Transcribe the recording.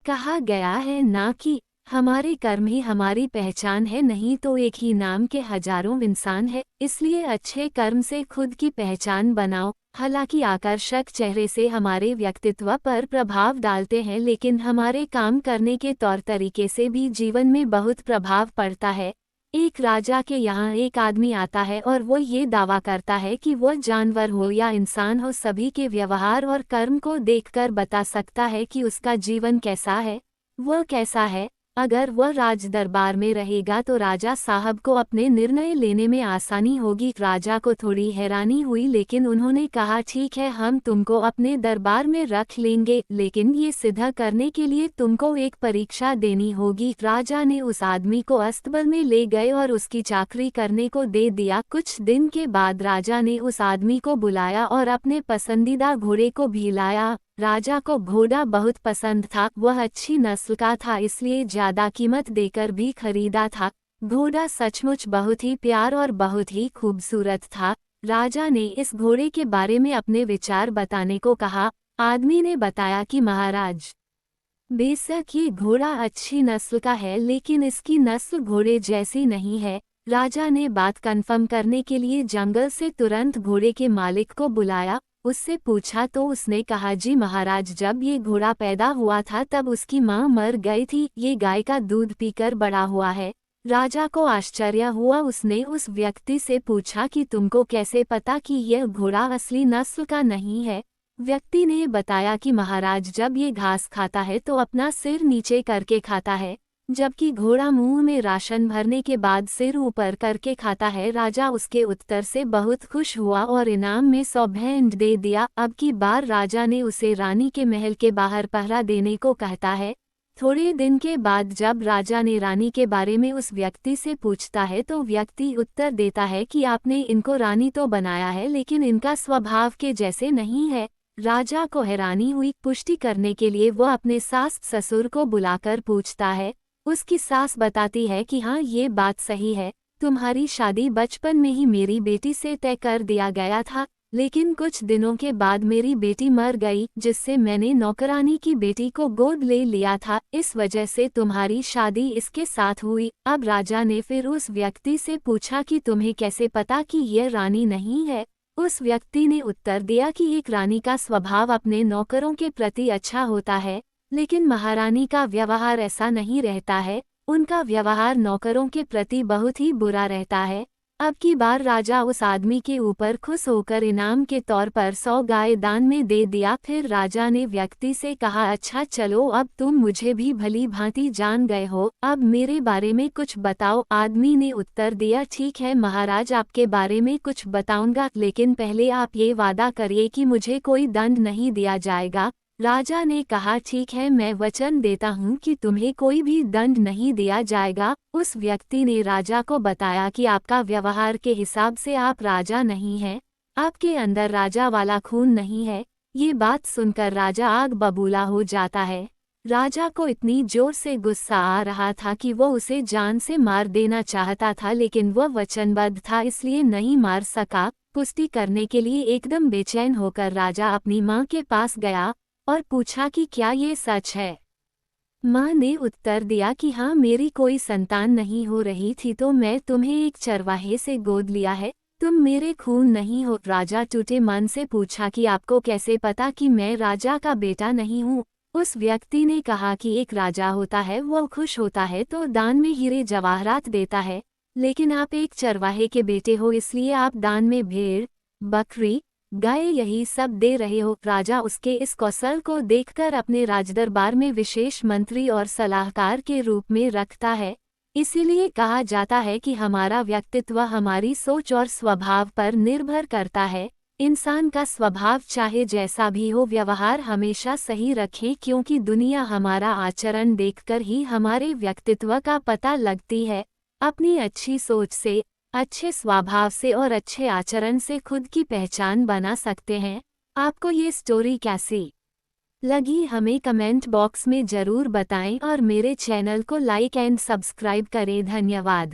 कहा गया है ना कि हमारे कर्म ही हमारी पहचान है, नहीं तो एक ही नाम के हजारों इंसान है। इसलिए अच्छे कर्म से खुद की पहचान बनाओ। हालांकि आकर्षक चेहरे से हमारे व्यक्तित्व पर प्रभाव डालते हैं, लेकिन हमारे काम करने के तौर तरीके से भी जीवन में बहुत प्रभाव पड़ता है। एक राजा के यहाँ एक आदमी आता है और वो ये दावा करता है कि वो जानवर हो या इंसान हो, सभी के व्यवहार और कर्म को देखकर बता सकता है कि उसका जीवन कैसा है, वो कैसा है। अगर वह राज दरबार में रहेगा तो राजा साहब को अपने निर्णय लेने में आसानी होगी। राजा को थोड़ी हैरानी हुई, लेकिन उन्होंने कहा ठीक है, हम तुमको अपने दरबार में रख लेंगे, लेकिन ये सिद्ध करने के लिए तुमको एक परीक्षा देनी होगी। राजा ने उस आदमी को अस्तबल में ले गए और उसकी चाकरी करने को दे दिया। कुछ दिन के बाद राजा ने उस आदमी को बुलाया और अपने पसंदीदा घोड़े को भी लाया। राजा को घोड़ा बहुत पसंद था, वह अच्छी नस्ल का था, इसलिए ज्यादा कीमत देकर भी खरीदा था। घोड़ा सचमुच बहुत ही प्यार और बहुत ही खूबसूरत था। राजा ने इस घोड़े के बारे में अपने विचार बताने को कहा। आदमी ने बताया कि महाराज, बेशक ये घोड़ा अच्छी नस्ल का है, लेकिन इसकी नस्ल घोड़े जैसी नहीं है। राजा ने बात कन्फर्म करने के लिए जंगल से तुरंत घोड़े के मालिक को बुलाया। उससे पूछा तो उसने कहा, जी महाराज, जब ये घोड़ा पैदा हुआ था तब उसकी माँ मर गई थी, ये गाय का दूध पीकर बड़ा हुआ है। राजा को आश्चर्य हुआ। उसने उस व्यक्ति से पूछा कि तुमको कैसे पता कि यह घोड़ा असली नस्ल का नहीं है। व्यक्ति ने बताया कि महाराज, जब ये घास खाता है तो अपना सिर नीचे करके खाता है, जबकि घोड़ा मुंह में राशन भरने के बाद सिर ऊपर करके खाता है। राजा उसके उत्तर से बहुत खुश हुआ और इनाम में 100 भेंट दे दिया। अब की बार राजा ने उसे रानी के महल के बाहर पहरा देने को कहता है। थोड़े दिन के बाद जब राजा ने रानी के बारे में उस व्यक्ति से पूछता है तो व्यक्ति उत्तर देता है कि आपने इनको रानी तो बनाया है, लेकिन इनका स्वभाव के जैसे नहीं है। राजा को हैरानी हुई। पुष्टि करने के लिए वो अपने सास ससुर को बुलाकर पूछता है। उसकी सास बताती है कि हाँ, ये बात सही है, तुम्हारी शादी बचपन में ही मेरी बेटी से तय कर दिया गया था, लेकिन कुछ दिनों के बाद मेरी बेटी मर गई, जिससे मैंने नौकरानी की बेटी को गोद ले लिया था, इस वजह से तुम्हारी शादी इसके साथ हुई। अब राजा ने फिर उस व्यक्ति से पूछा कि तुम्हें कैसे पता कि यह रानी नहीं है। उस व्यक्ति ने उत्तर दिया कि एक रानी का स्वभाव अपने नौकरों के प्रति अच्छा होता है, लेकिन महारानी का व्यवहार ऐसा नहीं रहता है, उनका व्यवहार नौकरों के प्रति बहुत ही बुरा रहता है। अब की बार राजा उस आदमी के ऊपर खुश होकर इनाम के तौर पर 100 गाय दान में दे दिया। फिर राजा ने व्यक्ति से कहा, अच्छा चलो, अब तुम मुझे भी भली भांति जान गए हो, अब मेरे बारे में कुछ बताओ। आदमी ने उत्तर दिया, ठीक है महाराज, आपके बारे में कुछ बताऊंगा, लेकिन पहले आप ये वादा करिए कि मुझे कोई दंड नहीं दिया जाएगा। राजा ने कहा, ठीक है, मैं वचन देता हूँ कि तुम्हें कोई भी दंड नहीं दिया जाएगा। उस व्यक्ति ने राजा को बताया कि आपका व्यवहार के हिसाब से आप राजा नहीं हैं, आपके अंदर राजा वाला खून नहीं है। ये बात सुनकर राजा आग बबूला हो जाता है। राजा को इतनी जोर से गुस्सा आ रहा था कि वो उसे जान से मार देना चाहता था, लेकिन वह वचनबद्ध था, इसलिए नहीं मार सका। पुष्टि करने के लिए एकदम बेचैन होकर राजा अपनी माँ के पास गया और पूछा कि क्या ये सच है। माँ ने उत्तर दिया कि हाँ, मेरी कोई संतान नहीं हो रही थी तो मैं तुम्हें एक चरवाहे से गोद लिया है, तुम मेरे खून नहीं हो। राजा टूटे मन से पूछा कि आपको कैसे पता कि मैं राजा का बेटा नहीं हूँ। उस व्यक्ति ने कहा कि एक राजा होता है, वो खुश होता है तो दान में हीरे जवाहरात देता है, लेकिन आप एक चरवाहे के बेटे हो, इसलिए आप दान में भेड़, बकरी, गाय यही सब दे रहे हो। राजा उसके इस कौशल को देखकर अपने राजदरबार में विशेष मंत्री और सलाहकार के रूप में रखता है। इसीलिए कहा जाता है कि हमारा व्यक्तित्व हमारी सोच और स्वभाव पर निर्भर करता है। इंसान का स्वभाव चाहे जैसा भी हो, व्यवहार हमेशा सही रखें, क्योंकि दुनिया हमारा आचरण देखकर ही हमारे व्यक्तित्व का पता लगती है। अपनी अच्छी सोच से, अच्छे स्वभाव से और अच्छे आचरण से खुद की पहचान बना सकते हैं। आपको ये स्टोरी कैसी लगी हमें कमेंट बॉक्स में ज़रूर बताएं और मेरे चैनल को लाइक एंड सब्सक्राइब करें। धन्यवाद।